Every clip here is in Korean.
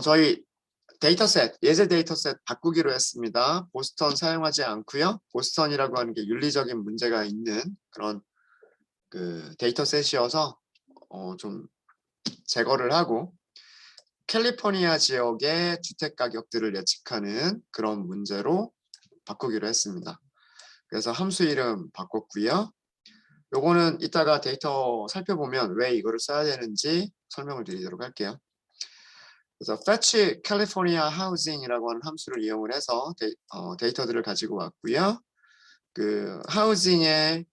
저희 데이터셋, 예제 데이터셋 바꾸기로 했습니다. 보스턴 사용하지 않고요. 보스턴이라고 하는 게 윤리적인 문제가 있는 그런 그 데이터셋이어서 좀 제거를 하고 캘리포니아 지역의 주택 가격들을 예측하는 그런 문제로 바꾸기로 했습니다. 그래서 함수 이름 바꿨고요. 요거는 이따가 데이터 살펴보면 왜 이거를 써야 되는지 설명을 드리도록 할게요. 그래서 fetch California Housing이라고 하는 함수를 이용을 해서 데이터들을 가지고 왔고요. 그 하우징의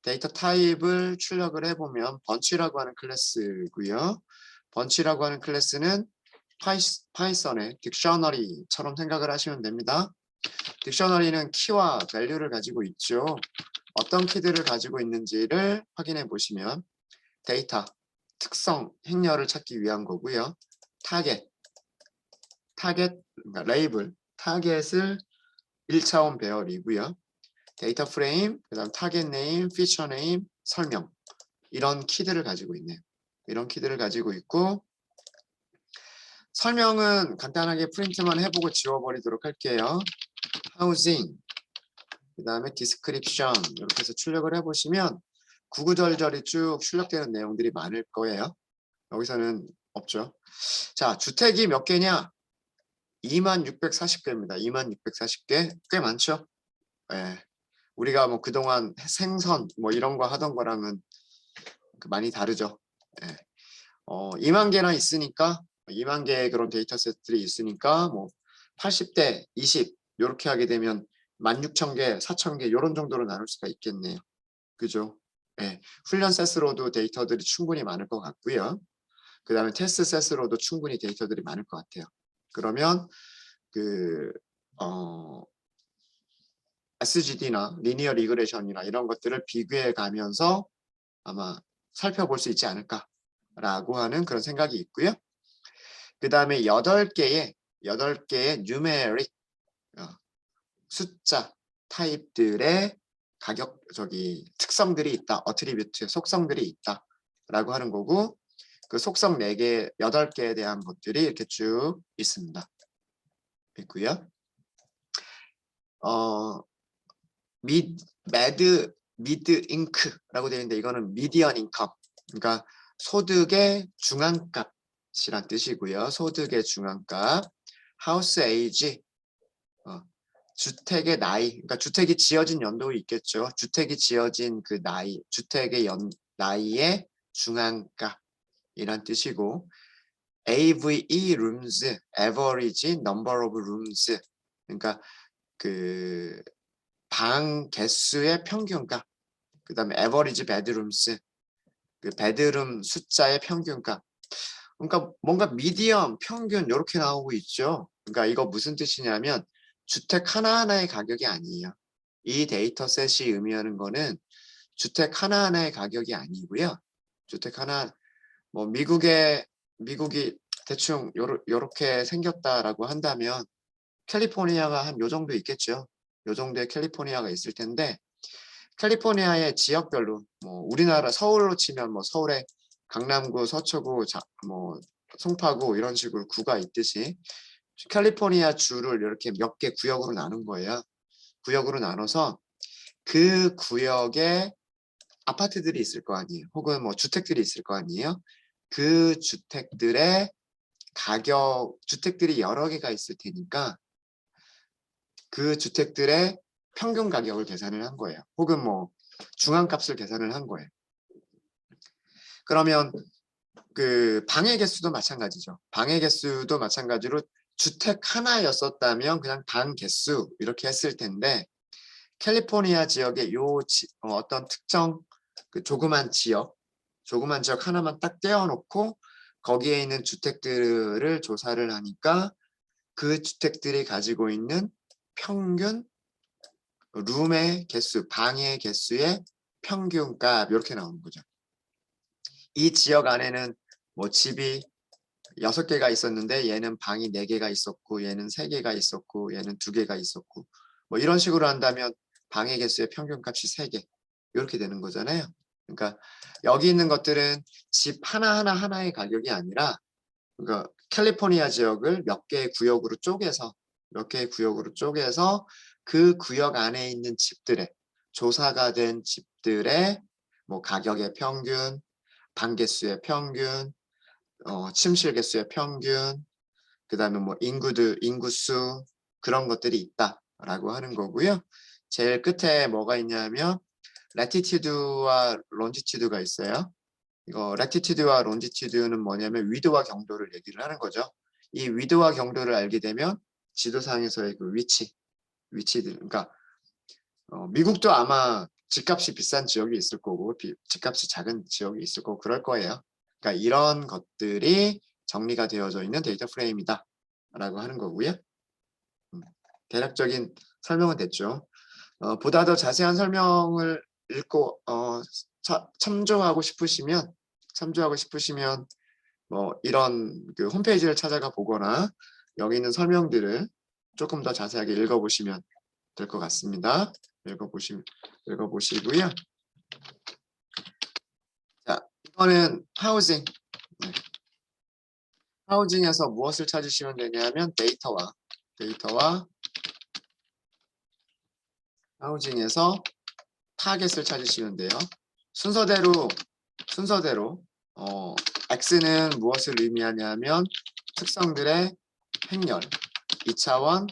데이터 타입을 출력을 해보면 번치라고 하는 클래스고요. 번치라고 하는 클래스는 파이썬의 딕셔너리처럼 생각을 하시면 됩니다. 딕셔너리는 키와 밸류를 가지고 있죠. 어떤 키들을 가지고 있는지를 확인해 보시면 데이터, 특성, 행렬을 찾기 위한 거고요. 타겟, 그러니까 레이블, 타겟을 1차원 배열이고요. 데이터 프레임, 그 다음 타겟 네임, 피처 네임, 설명 이런 키들을 가지고 있네요. 이런 키들을 가지고 있고 설명은 간단하게 프린트만 해보고 지워버리도록 할게요. 하우징, 그 다음에 디스크립션 이렇게 해서 출력을 해보시면 구구절절이 쭉 출력되는 내용들이 많을 거예요. 여기서는 없죠. 자, 주택이 몇 개냐? 2640개입니다. 2640개 꽤 많죠? 예. 우리가 뭐 그동안 생선 뭐 이런 거 하던 거랑은 많이 다르죠. 예. 2만 개나 있으니까 2만 개의 그런 데이터셋들이 있으니까 뭐 80대 20 이렇게 하게 되면 16,000개, 4,000개 이런 정도로 나눌 수가 있겠네요. 그죠? 예. 훈련 셋으로도 데이터들이 충분히 많을 것 같고요. 그 다음에 테스트 셋으로도 충분히 데이터들이 많을 것 같아요. 그러면 그 SGD나 리니어 리그레션이나 이런 것들을 비교해 가면서 아마 살펴볼 수 있지 않을까라고 하는 그런 생각이 있고요. 그 다음에 8개의 numeric 숫자 타입들의 특성들이 있다. 어트리뷰트 속성들이 있다라고 하는 거고 그 속성 4개, 8개에 대한 것들이 이렇게 쭉 있습니다. 있고요. 미드 잉크라고 되어 있는데 이거는 미디언 인컴. 그러니까 소득의 중앙값이란 뜻이고요. 소득의 중앙값. 하우스 에이지. 주택의 나이. 그러니까 주택이 지어진 연도가 있겠죠. 주택이 지어진 그 나이, 주택의 나이의 중앙값이란 뜻이고 AVE rooms, average number of rooms. 그러니까 그 방 개수의 평균값, 그 다음에 average bedrooms, 그 베드룸 숫자의 평균값. 그러니까 뭔가 미디엄, 평균 이렇게 나오고 있죠. 그러니까 이거 무슨 뜻이냐면 주택 하나하나의 가격이 아니에요. 이 데이터셋이 의미하는 거는 주택 하나하나의 가격이 아니고요. 주택 하나, 뭐 미국이 대충 요렇게 생겼다라고 한다면 캘리포니아가 한 요 정도 있겠죠. 요 정도의 캘리포니아가 있을 텐데 캘리포니아의 지역별로 뭐 우리나라 서울로 치면 뭐 서울의 강남구, 서초구, 뭐 송파구 이런 식으로 구가 있듯이 캘리포니아 주를 이렇게 몇 개 구역으로 나눈 거예요. 구역으로 나눠서 그 구역에 아파트들이 있을 거 아니에요. 혹은 뭐 주택들이 있을 거 아니에요. 그 주택들의 가격, 주택들이 여러 개가 있을 테니까 그 주택들의 평균 가격을 계산을 한 거예요. 혹은 뭐 중앙값을 계산을 한 거예요. 그러면 그 방의 개수도 마찬가지죠. 방의 개수도 마찬가지로 주택 하나였었다면 그냥 방 개수 이렇게 했을 텐데 캘리포니아 지역의 어떤 특정 그 조그만 지역 하나만 딱 떼어놓고 거기에 있는 주택들을 조사를 하니까 그 주택들이 가지고 있는 평균 룸의 개수, 방의 개수의 평균값 이렇게 나오는 거죠. 이 지역 안에는 뭐 집이 6개가 있었는데 얘는 방이 4개가 있었고 얘는 3개가 있었고 얘는 2개가 있었고 뭐 이런 식으로 한다면 방의 개수의 평균값이 3개 이렇게 되는 거잖아요. 그러니까 여기 있는 것들은 집 하나하나의 가격이 아니라 그러니까 캘리포니아 지역을 몇 개의 구역으로 쪼개서 그 구역 안에 있는 집들의 조사가 된 집들의 뭐 가격의 평균, 방 개수의 평균, 침실 개수의 평균, 그다음에 뭐 인구수 그런 것들이 있다라고 하는 거고요. 제일 끝에 뭐가 있냐면 라티튜드와 론지튜드가 있어요. 이거 라티튜드와 론지튜드는 뭐냐면 위도와 경도를 얘기를 하는 거죠. 이 위도와 경도를 알게 되면 지도상에서의 그 위치들, 그러니까 미국도 아마 집값이 비싼 지역이 있을 거고 집값이 작은 지역이 있을 거고 그럴 거예요. 그러니까 이런 것들이 정리가 되어져 있는 데이터 프레임이다 라고 하는 거고요. 대략적인 설명은 됐죠. 보다 더 자세한 설명을 읽고 참조하고 싶으시면 뭐 이런 그 홈페이지를 찾아가 보거나 여기 있는 설명들을 조금 더 자세하게 읽어보시면 될 것 같습니다. 읽어보시고요. 자, 이거는 하우징. 네. 하우징에서 무엇을 찾으시면 되냐면 데이터와 하우징에서 타겟을 찾으시면 돼요. 순서대로 X는 무엇을 의미하냐면 특성들의 행렬 2차원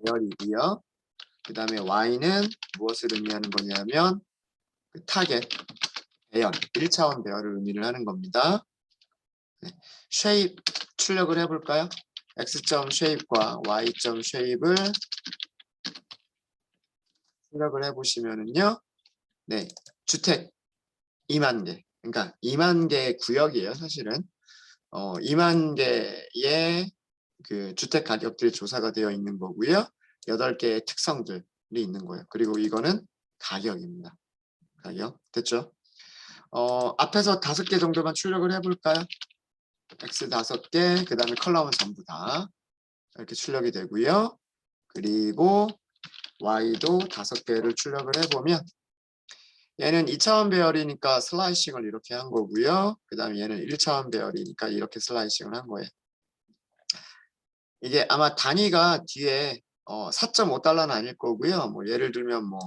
배열이고요. 그 다음에 Y는 무엇을 의미하는 거냐면 그 타겟 배열 1차원 배열을 의미를 하는 겁니다. 네. 쉐입 출력을 해볼까요? X점 쉐입과 Y점 쉐입을 출력을 해보시면은요. 네, 주택 2만 개. 그러니까 2만 개의 구역이에요, 사실은. 2만 개의 그 주택 가격들이 조사가 되어 있는 거고요. 8개의 특성들이 있는 거예요. 그리고 이거는 가격입니다. 가격. 됐죠? 앞에서 5개 정도만 출력을 해볼까요? X 5개, 그 다음에 컬럼은 전부 다 이렇게 출력이 되고요. 그리고 Y도 5개를 출력을 해보면 얘는 2차원 배열이니까 슬라이싱을 이렇게 한 거고요. 그 다음에 얘는 1차원 배열이니까 이렇게 슬라이싱을 한 거예요. 이게 아마 단위가 뒤에 4.5달러는 아닐 거고요. 뭐 예를 들면 뭐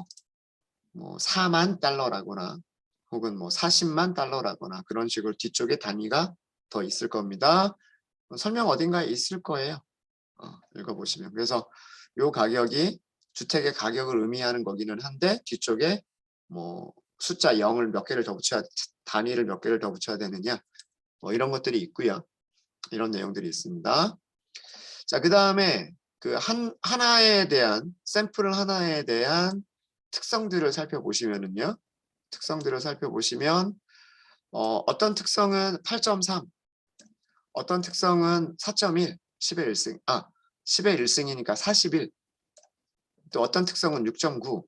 4만 달러라거나 혹은 뭐 40만 달러라거나 그런 식으로 뒤쪽에 단위가 더 있을 겁니다. 설명 어딘가에 있을 거예요. 읽어보시면. 그래서 요 가격이 주택의 가격을 의미하는 거기는 한데 뒤쪽에 뭐 숫자 0을 몇 개를 더 붙여야 단위를 몇 개를 더 붙여야 되느냐 뭐 이런 것들이 있고요. 이런 내용들이 있습니다. 자, 그 다음에 그 하나에 대한 샘플 하나에 대한 특성들을 살펴보시면은요. 특성들을 살펴보시면 어떤 특성은 8.3, 어떤 특성은 4.1, 10의 1승, 10의 1승이니까 41, 또 어떤 특성은 6.9,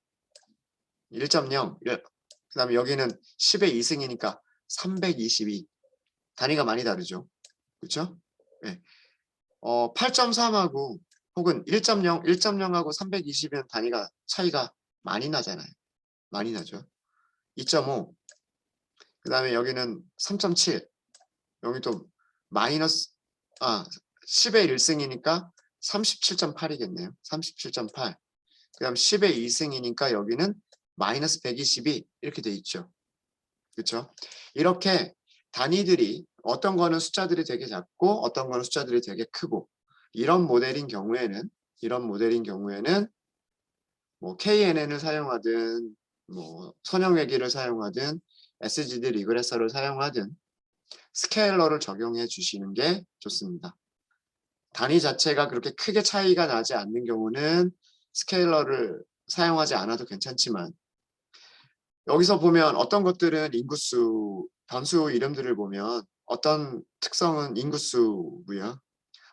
1.0, 그 다음에 여기는 10의 2승이니까 322. 단위가 많이 다르죠. 그렇죠? 네. 8.3하고 혹은 1.0, 1.0하고 320이면 단위가 차이가 많이 나잖아요. 많이 나죠. 2.5, 그 다음에 여기는 3.7, 여기 또 마이너스, 10의 1승이니까 37.8이겠네요. 37.8. 그 다음 10의 2승이니까 여기는 마이너스 122 이렇게 돼 있죠. 그렇죠? 이렇게 단위들이 어떤 거는 숫자들이 되게 작고 어떤 거는 숫자들이 되게 크고 이런 모델인 경우에는 뭐 KNN을 사용하든 뭐 선형외기를 사용하든 SGD 리그레서를 사용하든 스케일러를 적용해 주시는 게 좋습니다. 단위 자체가 그렇게 크게 차이가 나지 않는 경우는 스케일러를 사용하지 않아도 괜찮지만 여기서 보면 어떤 것들은 인구수, 변수 이름들을 보면 어떤 특성은 인구수고요.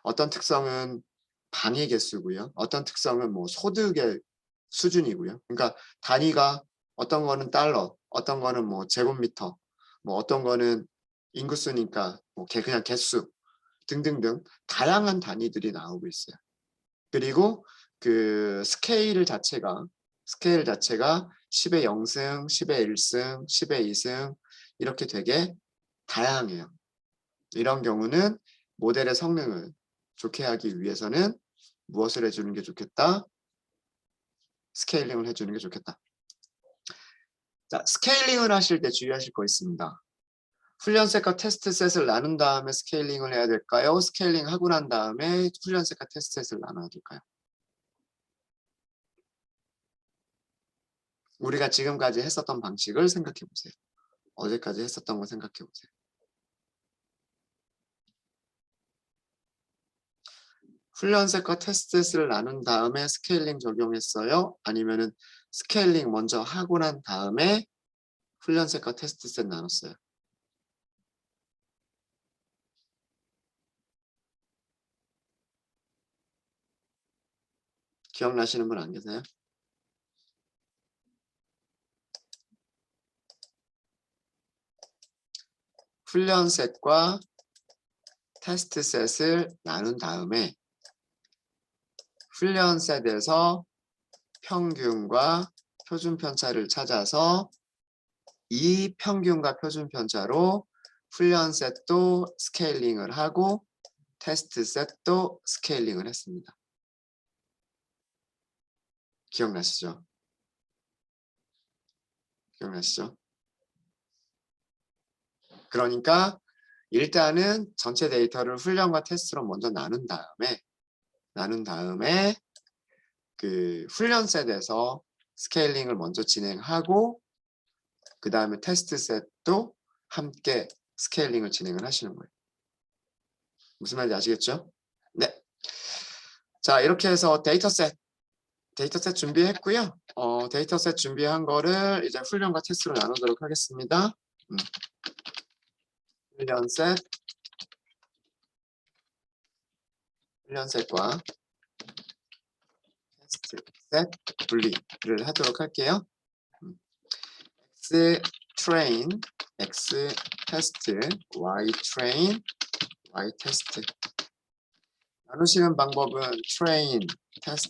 어떤 특성은 방의 개수고요. 어떤 특성은 뭐 소득의 수준이고요. 그러니까 단위가 어떤 거는 달러, 어떤 거는 뭐 제곱미터, 뭐 어떤 거는 인구수니까 뭐 그냥 개수 등등등 다양한 단위들이 나오고 있어요. 그리고 그 스케일 자체가 10의 0승, 10의 1승, 10의 2승 이렇게 되게 다양해요. 이런 경우는 모델의 성능을 좋게 하기 위해서는 무엇을 해주는 게 좋겠다? 스케일링을 해주는 게 좋겠다. 자, 스케일링을 하실 때 주의하실 거 있습니다. 훈련셋과 테스트셋을 나눈 다음에 스케일링을 해야 될까요? 스케일링 하고 난 다음에 훈련셋과 테스트셋을 나눠야 될까요? 우리가 지금까지 했었던 방식을 생각해 보세요. 어제까지 했었던 거 생각해 보세요. 훈련셋과 테스트셋을 나눈 다음에 스케일링 적용했어요? 아니면은 스케일링 먼저 하고 난 다음에 훈련셋과 테스트셋 나눴어요? 기억나시는 분 안 계세요? 훈련셋과 테스트셋을 나눈 다음에 훈련셋에서 평균과 표준 편차를 찾아서 이 평균과 표준 편차로 훈련셋도 스케일링을 하고 테스트셋도 스케일링을 했습니다. 기억나시죠? 기억나시죠? 그러니까 일단은 전체 데이터를 훈련과 테스트로 먼저 나눈 다음에 그 훈련셋에서 스케일링을 먼저 진행하고 그 다음에 테스트셋도 함께 스케일링을 진행을 하시는 거예요. 무슨 말인지 아시겠죠? 네. 자, 이렇게 해서 데이터셋 준비했고요. 데이터셋 준비한 거를 이제 훈련과 테스트로 나누도록 하겠습니다. 훈련셋과 테스트셋 분리를 하도록 할게요. X train, X test, Y train, Y test. 나누시는 방법은 train, test,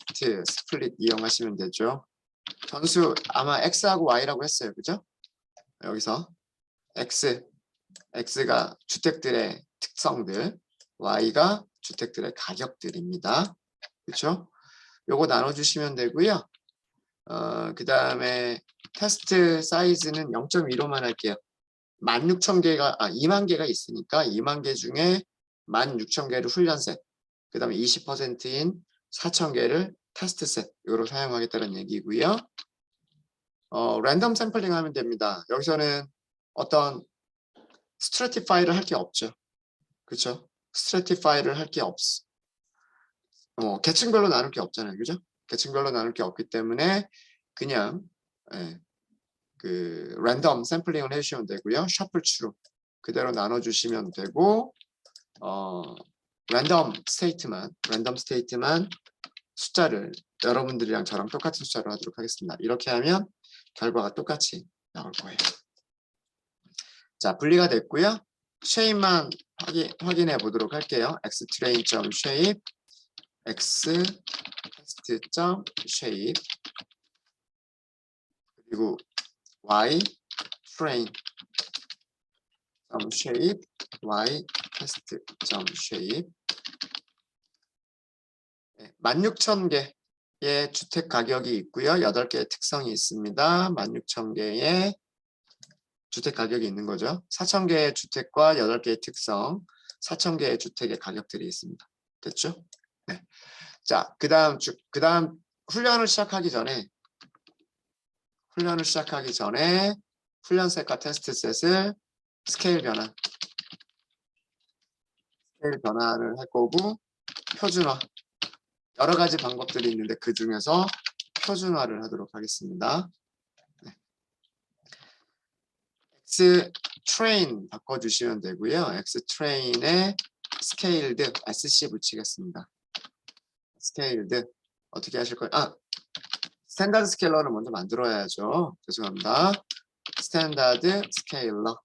split 이용하시면 되죠. 전수 아마 X하고 Y라고 했어요. 그죠? 여기서 X가 주택들의 특성들, Y가 주택들의 가격들입니다. 그렇죠? 요거 나눠주시면 되고요. 그 다음에 테스트 사이즈는 0.15만 할게요. 2만 개가 있으니까 2만 개 중에 16,000개를 훈련셋, 그 다음에 20%인 4,000개를 테스트셋으로 사용하겠다는 얘기고요. 랜덤 샘플링 하면 됩니다. 여기서는 어떤 스트래티파이를 할 게 없죠. 그렇죠? 스트래티파이를 할 게 없어. 계층별로 나눌 게 없잖아요. 그죠? 계층별로 나눌 게 없기 때문에 그냥 그 랜덤 샘플링을 해주시면 되고요. 셔플 추로 그대로 나눠주시면 되고 랜덤 스테이트만 숫자를 여러분들이랑 저랑 똑같은 숫자로 하도록 하겠습니다. 이렇게 하면 결과가 똑같이 나올 거예요. 자, 분리가 됐고요. 쉐입만 확인해 보도록 할게요. xtrain.shape, xtest.shape, 그리고 ytrain.shape, ytest.shape. 16,000개의 주택 가격이 있고요. 8개의 특성이 있습니다. 16,000개의 주택 가격이 있는 거죠. 4,000개의 주택과 8개의 특성, 4,000개의 주택의 가격들이 있습니다. 됐죠? 네. 자, 그 다음 훈련을 시작하기 전에 훈련셋과 테스트셋을 스케일 변화를 할 거고 표준화 여러 가지 방법들이 있는데 그 중에서 표준화를 하도록 하겠습니다. 네. Xtrain 바꿔주시면 되고요. Xtrain에 scaled SC 붙이겠습니다. scaled 어떻게 하실 거예요? 스탠다드 스케일러를 먼저 만들어야죠. 죄송합니다. 스탠다드 스케일러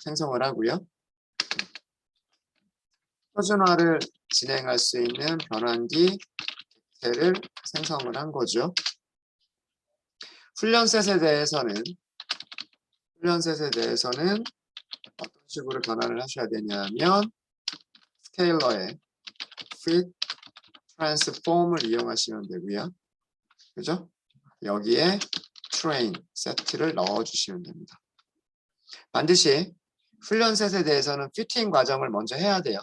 생성을 하고요. 표준화를 진행할 수 있는 변환기 객체를 생성을 한 거죠. 훈련셋에 대해서는 어떤 식으로 변환을 하셔야 되냐면 스케일러의 fit transform을 이용하시면 되고요. 그죠? 여기에 train set를 넣어주시면 됩니다. 반드시 훈련셋에 대해서는 피팅 과정을 먼저 해야 돼요.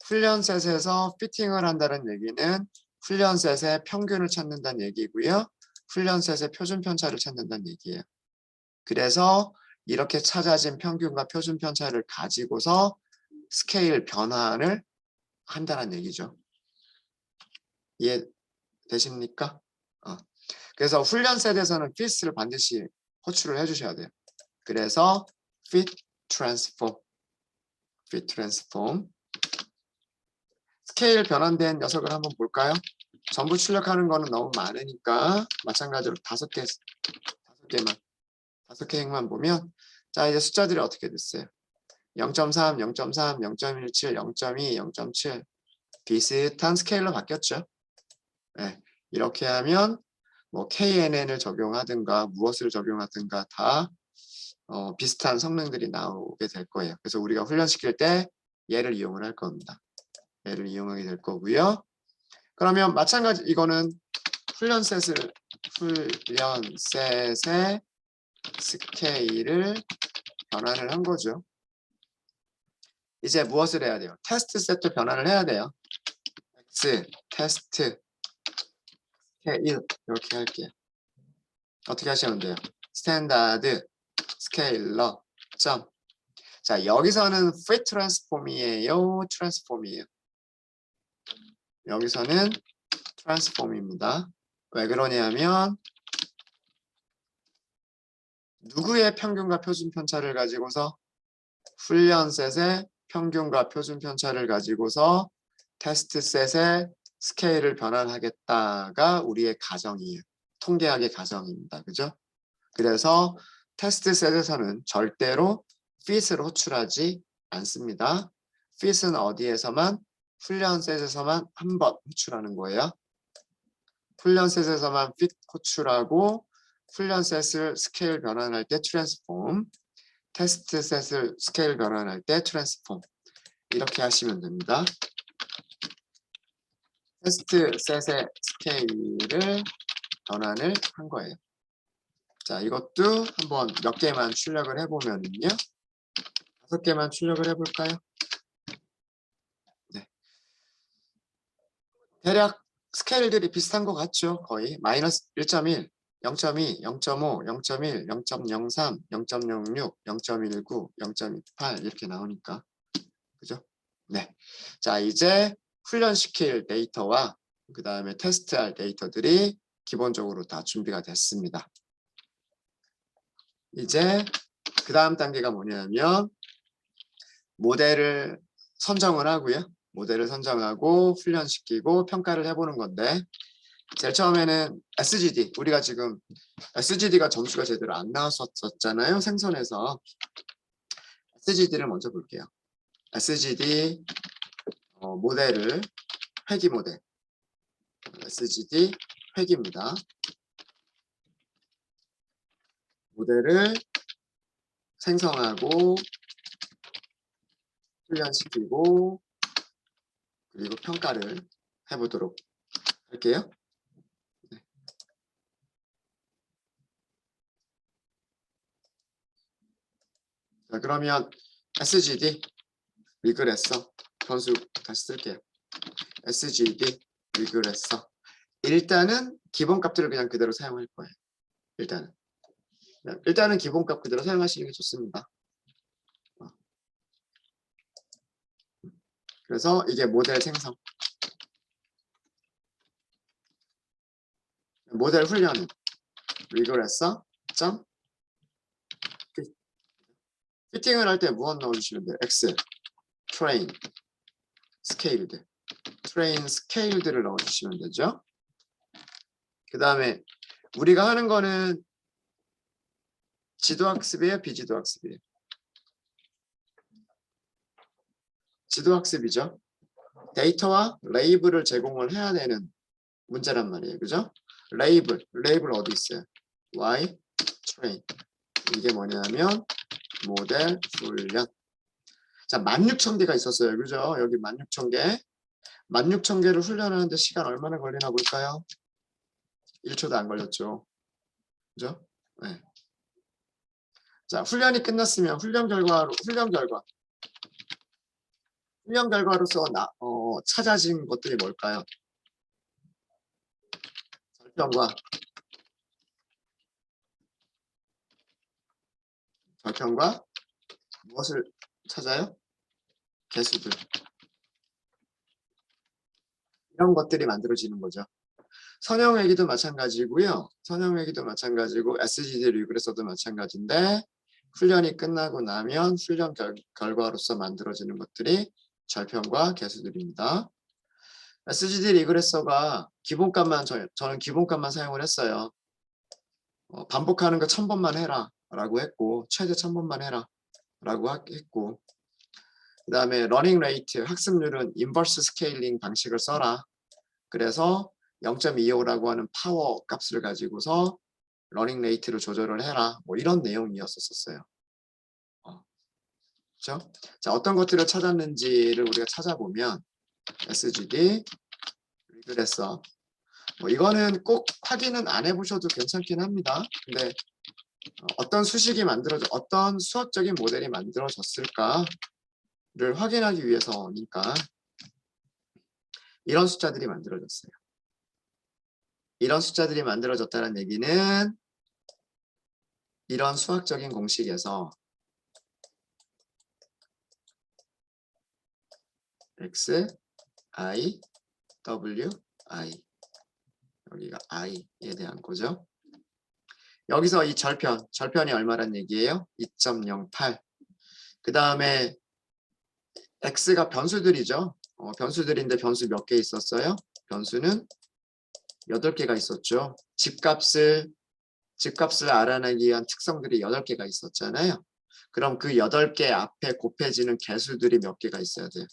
훈련셋에서 피팅을 한다는 얘기는 훈련셋의 평균을 찾는다는 얘기고요. 훈련셋의 표준 편차를 찾는다는 얘기예요. 그래서 이렇게 찾아진 평균과 표준 편차를 가지고서 스케일 변환을 한다는 얘기죠. 이해되십니까? 그래서 훈련셋에서는 fit를 반드시 호출을 해주셔야 돼요. 그래서 fit transform, 스케일 변환된 녀석을 한번 볼까요? 전부 출력하는 거는 너무 많으니까 마찬가지로 다섯 개 행만 보면, 자, 이제 숫자들이 어떻게 됐어요? 0.3, 0.3, 0.17, 0.2, 0.7 비슷한 스케일로 바뀌었죠. 네, 이렇게 하면 뭐 KNN을 적용하든가 무엇을 적용하든가 다 비슷한 성능들이 나오게 될 거예요. 그래서 우리가 훈련시킬 때 얘를 이용을 할 겁니다. 얘를 이용하게 될 거고요. 그러면 마찬가지 이거는 훈련셋의 스케일을 변환을 한 거죠. 이제 무엇을 해야 돼요? 테스트 셋도 변환을 해야 돼요. X 테스트 스케일 이렇게 할게요. 어떻게 하시면 돼요? 스탠다드 스케일러 점. 자, 여기서는 fit transform이에요, transform이에요. 여기서는 transform입니다. 왜 그러냐면 누구의 평균과 표준 편차를 가지고서 훈련셋의 평균과 표준 편차를 가지고서 테스트 셋의 스케일을 변환하겠다가 우리의 가정이에요. 통계학의 가정입니다. 그죠? 그래서 테스트 셋에서는 절대로 fit을 호출하지 않습니다. fit은 어디에서만? 훈련셋에서만 한 번 호출하는 거예요. 훈련셋에서만 fit 호출하고 훈련셋을 스케일 변환할 때 트랜스폼, 테스트 셋을 스케일 변환할 때 트랜스폼 이렇게 하시면 됩니다. 테스트 셋의 스케일을 변환을 한 거예요. 자, 이것도 한번 몇 개만 출력을 해보면요. 5개만 출력을 해볼까요? 네. 대략 스케일들이 비슷한 것 같죠? 거의 마이너스 1.1, 0.2, 0.5, 0.1, 0.03, 0.06, 0.19, 0.28 이렇게 나오니까 그죠? 네. 자, 이제 훈련시킬 데이터와 그 다음에 테스트할 데이터들이 기본적으로 다 준비가 됐습니다. 이제 그 다음 단계가 뭐냐면 모델을 선정을 하고요. 모델을 선정하고 훈련시키고 평가를 해보는 건데 제일 처음에는 SGD, 우리가 지금 SGD가 점수가 제대로 안 나왔었잖아요. 생선에서. SGD를 먼저 볼게요. SGD 모델을 회귀 모델. SGD 회귀입니다. 모델을 생성하고 훈련시키고 그리고 평가를 해보도록 할게요. 네. 자, 그러면 SGD 리그레서 변수 다시 쓸게요. SGD 리그레서 일단은 기본값들을 그냥 그대로 사용할 거예요. 일단은 기본값 그대로 사용하시는 게 좋습니다. 그래서 이게 모델 생성. 모델 훈련은 리그레서 점 피팅을 할 때 무엇 넣어주시면 돼요? X train scaled train scaled를 넣어주시면 되죠. 그 다음에 우리가 하는 거는 지도학습이에요? 비지도학습이에요? 지도학습이죠. 데이터와 레이블을 제공을 해야 되는 문제란 말이에요. 그죠? 레이블 어디 있어요? Y train 이게 뭐냐면 모델 훈련. 자, 16,000개가 있었어요. 그죠? 여기 16,000개. 16,000개를 훈련하는데 시간 얼마나 걸리나 볼까요? 1초도 안 걸렸죠. 그죠? 네. 자, 훈련이 끝났으면 훈련 결과로서 찾아진 것들이 뭘까요? 절편과 무엇을 찾아요? 개수들. 이런 것들이 만들어지는 거죠. 선형회기도 마찬가지고요. 선형회기도 마찬가지고 SGD 리그레서도 마찬가지인데 훈련이 끝나고 나면 훈련 결과로서 만들어지는 것들이 절편과 개수들입니다. SGD 리그레서가 기본값만 저는 기본값만 사용을 했어요. 반복하는 거 1000번만 해라 라고 했고 최대 1000번만 해라 라고 했고 그 다음에 러닝 레이트 학습률은 인버스 스케일링 방식을 써라. 그래서 0.25라고 하는 파워 값을 가지고서 러닝 레이트를 조절을 해라. 뭐 이런 내용이었었어요. 그렇죠? 자, 어떤 것들을 찾았는지를 우리가 찾아보면 SGD 리그레서 뭐 이거는 꼭 확인은 안 해보셔도 괜찮긴 합니다. 근데 어떤 어떤 수학적인 모델이 만들어졌을까를 확인하기 위해서니까 이런 숫자들이 만들어졌어요. 이런 숫자들이 만들어졌다는 얘기는 이런 수학적인 공식에서 x, i, w, i 여기가 i에 대한 거죠. 여기서 이 절편이 얼마란 얘기예요? 2.08. 그 다음에 x가 변수들이죠. 변수들인데 변수 몇 개 있었어요? 변수는 8개가 있었죠. 집값을 알아내기 위한 특성들이 8개가 있었잖아요. 그럼 그 8개 앞에 곱해지는 개수들이 몇 개가 있어야 돼요?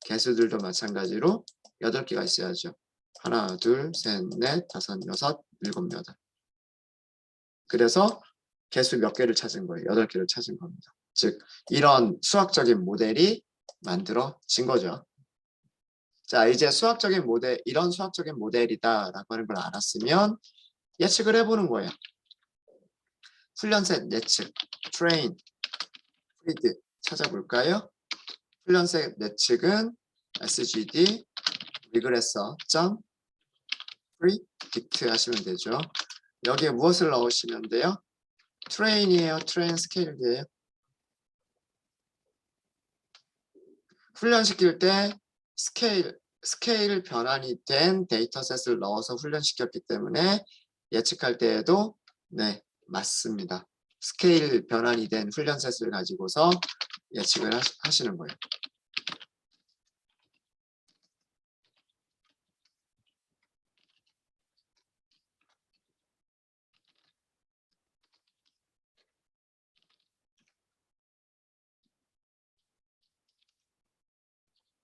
개수들도 마찬가지로 8개가 있어야죠. 하나, 둘, 셋, 넷, 다섯, 여섯, 일곱, 여덟. 그래서 개수 몇 개를 찾은 거예요? 8개를 찾은 겁니다. 즉 이런 수학적인 모델이 만들어진 거죠. 자, 이제 이런 수학적인 모델이다라고 하는 걸 알았으면 예측을 해보는 거예요. 훈련셋 예측, 트레인, 프리드 찾아볼까요? 훈련셋 예측은 SGD 리그레서 predict 하시면 되죠. 여기에 무엇을 넣으시면 돼요? 트레인이에요? 트레인 스케일이에요? 훈련시킬 때 스케일 변환이 된 데이터셋을 넣어서 훈련시켰기 때문에 예측할 때에도 네, 맞습니다. 스케일 변환이 된 훈련셋을 가지고서 예측을 하시는 거예요.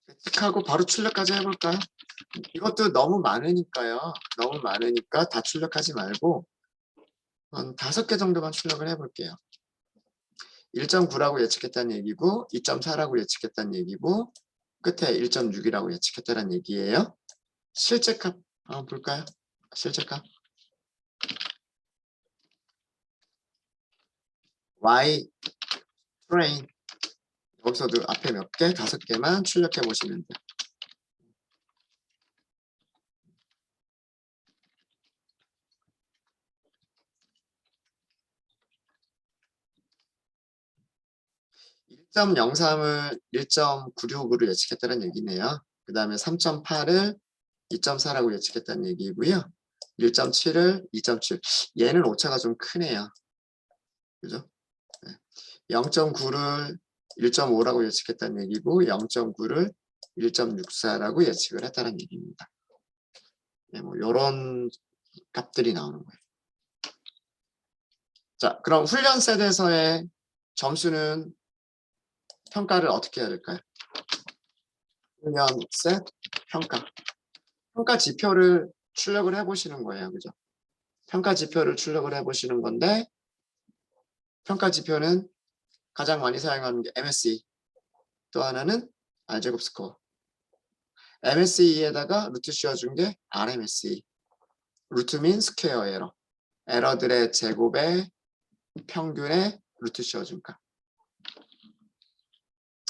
예측하고 바로 출력까지 해볼까요? 이것도 너무 많으니까요. 너무 많으니까 다 출력하지 말고 한 5개 정도만 출력을 해볼게요. 1.9라고 예측했다는 얘기고 2.4라고 예측했다는 얘기고 끝에 1.6이라고 예측했다는 얘기예요. 실제값 한번 볼까요? 실제값 y train 여기서도 앞에 몇 개? 5개만 출력해 보시면 돼요. (1.03을) 1.96으로 예측했다는 얘기네요. 그 다음에 3.8을 2.4라고 예측했다는 얘기고요. 1.7을 2.7. 얘는 오차가 좀 크네요. 그죠? 0.9를 1.5라고 예측했다는 얘기고 0.9를 1.64라고 예측을 했다는 얘기입니다. 네, 뭐 이런 값들이 나오는 거예요. 자, 그럼 훈련셋에서의 점수는 평가를 어떻게 해야 될까요? 훈련셋 평가 지표를 출력을 해보시는 거예요. 그죠? 평가 지표를 출력을 해보시는 건데 평가 지표는 가장 많이 사용하는 게 MSE. 또 하나는 R제곱 스코어. MSE에다가 루트 씌워준 게 RMSE. 루트 민 스퀘어 에러. 에러들의 제곱의 평균에 루트 씌워준 값.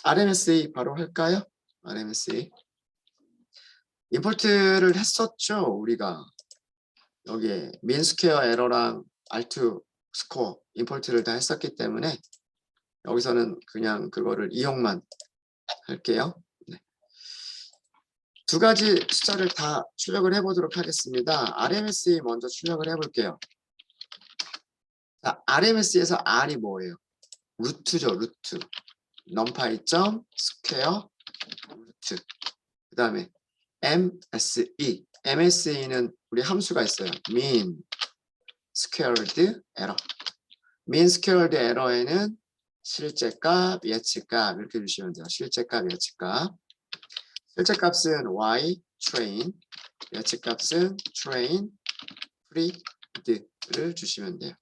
RMSE 바로 할까요? RMSE. 임포트를 했었죠, 우리가. 여기에 민 스퀘어 에러랑 R2 스코어 임포트를 다 했었기 때문에 여기서는 그냥 그거를 이용만 할게요. 네. 두 가지 숫자를 다 출력을 해보도록 하겠습니다. RMSE 먼저 출력을 해볼게요. 자, RMSE에서 R이 뭐예요? 루트죠, 루트. 넘파이 점 스퀘어 루트. 그 다음에 MSE. MSE는 우리 함수가 있어요. mean squared error. mean squared error에는 실제값, 예측값 이렇게 주시면 돼요. 실제값, 예측값. 실제값은 y train, 예측값은 train predict를 주시면 돼요.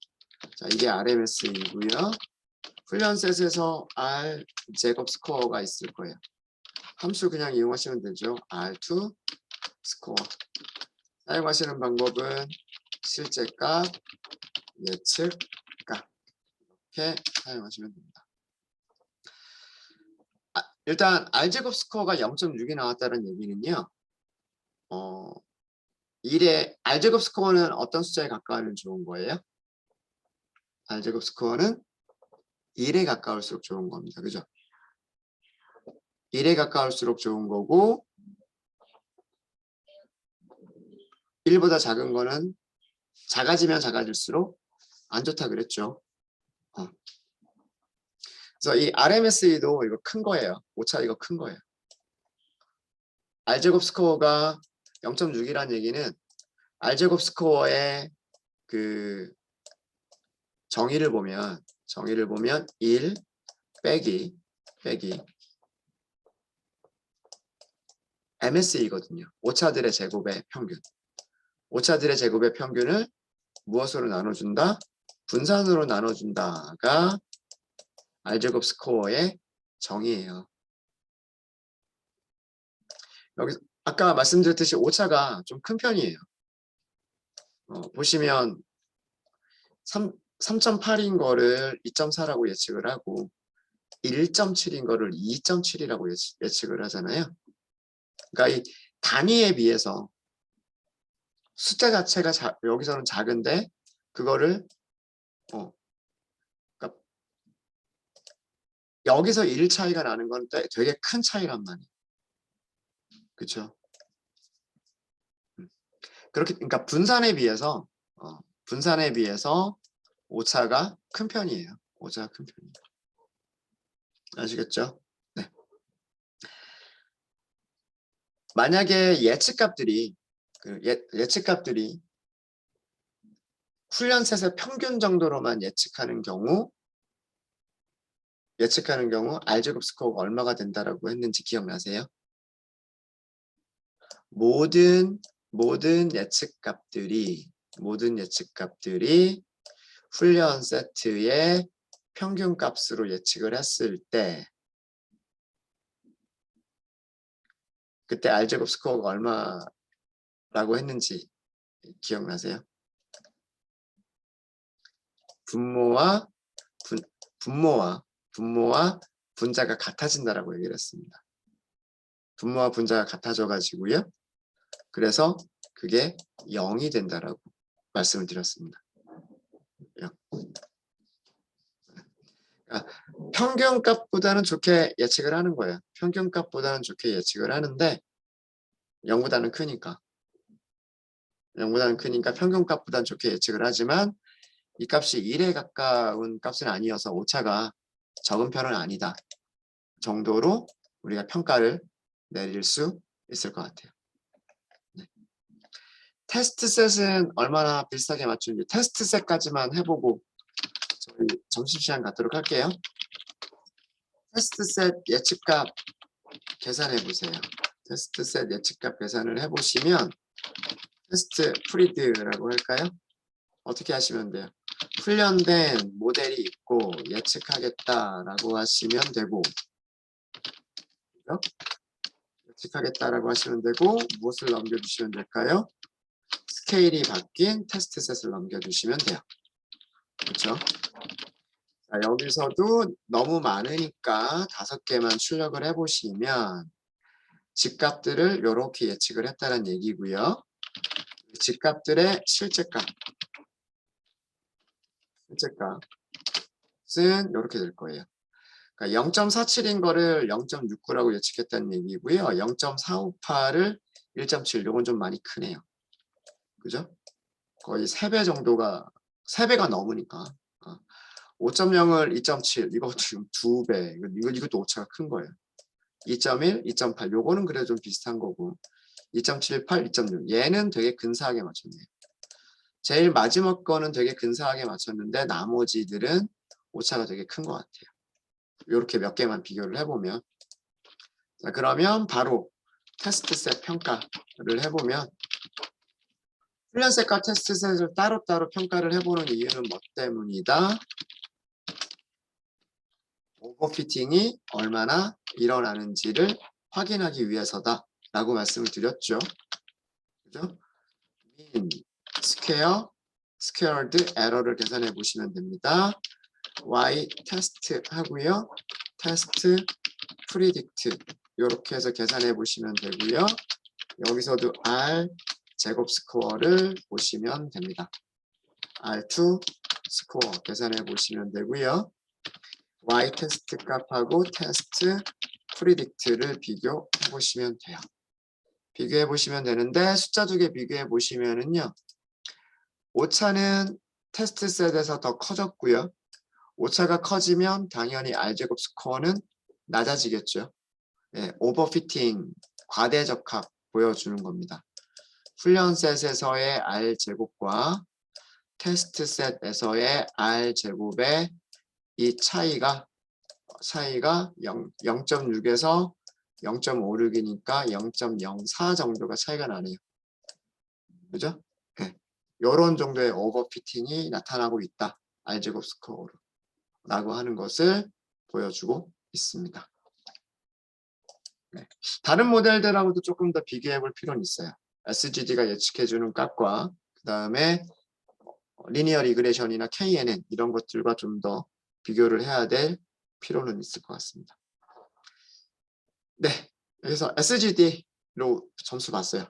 자, 이게 RMS이고요. 훈련셋에서 R 제곱 스코어가 있을 거예요. 함수 그냥 이용하시면 되죠. R2 스코어. 사용하시는 방법은 실제값, 예측값 이렇게 사용하시면 됩니다. 일단 R제곱 스코어가 0.6이 나왔다는 얘기는요. R제곱 스코어는 어떤 숫자에 가까우면 좋은 거예요? R제곱 스코어는 1에 가까울수록 좋은 겁니다. 그죠? 1에 가까울수록 좋은 거고 1보다 작은 거는 작아지면 작아질수록 안 좋다 그랬죠. 그래서 이 RMSE도 이거 큰 거예요. 오차 이거 큰 거예요. R제곱 스코어가 0.6이라는 얘기는 R제곱 스코어의 그 정의를 보면 1 빼기 MSE거든요. 오차들의 제곱의 평균. 오차들의 제곱의 평균을 무엇으로 나눠준다? 분산으로 나눠준다가 R제곱 스코어의 정의예요. 여기 아까 말씀드렸듯이 오차가 좀 큰 편이에요. 보시면 3.8인 거를 2.4라고 예측을 하고 1.7인 거를 2.7이라고 예측을 하잖아요. 그러니까 이 단위에 비해서 숫자 자체가 여기서는 작은데 그거를 그러니까 여기서 1 차이가 나는 건 되게 큰 차이란 말이에요. 그렇죠? 그러니까 분산에 비해서 오차가 큰 편이에요. 오차가 큰 편이에요. 아시겠죠? 네. 만약에 예측값들이 훈련셋의 평균 정도로만 예측하는 경우 R제곱 스코어가 얼마가 된다라고 했는지 기억나세요? 모든 예측값들이 훈련 세트의 평균 값으로 예측을 했을 때 그때 R제곱 스코어가 얼마라고 했는지 기억나세요? 분모와 분자가 같아진다라고 얘기를 했습니다. 분모와 분자가 같아져 가지고요. 그래서 그게 0이 된다라고 말씀을 드렸습니다. 그러니까 평균값보다는 좋게 예측을 하는 거예요. 평균값보다는 좋게 예측을 하는데 0보다는 크니까 평균값보다는 좋게 예측을 하지만 이 값이 1에 가까운 값은 아니어서 오차가 적은 편은 아니다 정도로 우리가 평가를 내릴 수 있을 것 같아요. 네. 테스트 셋은 얼마나 비슷하게 맞추는지 테스트 셋까지만 해보고 저희 점심시간 갖도록 할게요. 테스트 셋 예측값 계산해 보세요. 테스트 셋 예측값 계산을 해보시면 테스트 프리드라고 할까요? 어떻게 하시면 돼요? 훈련된 모델이 있고 예측하겠다라고 하시면 되고, 그죠? 예측하겠다라고 하시면 되고, 무엇을 넘겨주시면 될까요? 스케일이 바뀐 테스트셋을 넘겨주시면 돼요. 그렇죠? 자, 여기서도 너무 많으니까 5개만 출력을 해보시면 집값들을 이렇게 예측을 했다는 얘기고요. 집값들의 실제값은 이렇게 될 거예요. 그러니까 0.47인 거를 0.69라고 예측했다는 얘기고요. 0.458을 1.7, 이건 좀 많이 크네요. 그죠? 거의 3배 정도가, 3배가 넘으니까. 5.0을 2.7, 이거 지금 2배. 이것도 오차가 큰 거예요. 2.1, 2.8, 요거는 그래도 좀 비슷한 거고. 2.78, 2.6. 얘는 되게 근사하게 맞췄네요. 제일 마지막 거는 되게 근사하게 맞췄는데 나머지들은 오차가 되게 큰 것 같아요. 이렇게 몇 개만 비교를 해보면, 자, 그러면 바로 테스트셋 평가를 해보면, 훈련셋과 테스트셋을 따로따로 평가를 해보는 이유는 뭐 때문이다? 오버피팅이 얼마나 일어나는지를 확인하기 위해서다 라고 말씀을 드렸죠. 그죠? mean, square, squared error를 계산해 보시면 됩니다. y 테스트 하고요. 테스트 predict 이렇게 해서 계산해 보시면 되고요. 여기서도 r 제곱 스코어를 보시면 됩니다. r2 스코어 계산해 보시면 되고요. y 테스트 값하고 테스트 프리딕트를 비교해 보시면 돼요. 비교해 보시면 되는데 숫자 2개 비교해 보시면은요. 오차는 테스트 셋에서 더 커졌고요. 오차가 커지면 당연히 R제곱 스코어는 낮아지겠죠. 예, 오버피팅, 과대적합 보여주는 겁니다. 훈련 셋에서의 R제곱과 테스트 셋에서의 R제곱의 이 차이가 0.6에서 0.56이니까 0.04 정도가 차이가 나네요. 그죠? 네. 이런 정도의 오버피팅이 나타나고 있다. R제곱 스코어로 라고 하는 것을 보여주고 있습니다. 네. 다른 모델들하고도 조금 더 비교해 볼 필요는 있어요. SGD가 예측해주는 값과 그 다음에 리니어 리그레션이나 KNN 이런 것들과 좀 더 비교를 해야 될 필요는 있을 것 같습니다. 네, 여기서 SGD로 점수 봤어요.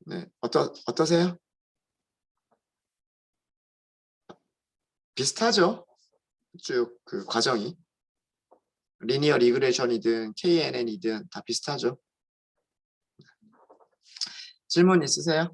네, 어떠세요? 비슷하죠? 쭉 그 과정이 리니어 리그레션이든 KNN이든 다 비슷하죠. 질문 있으세요?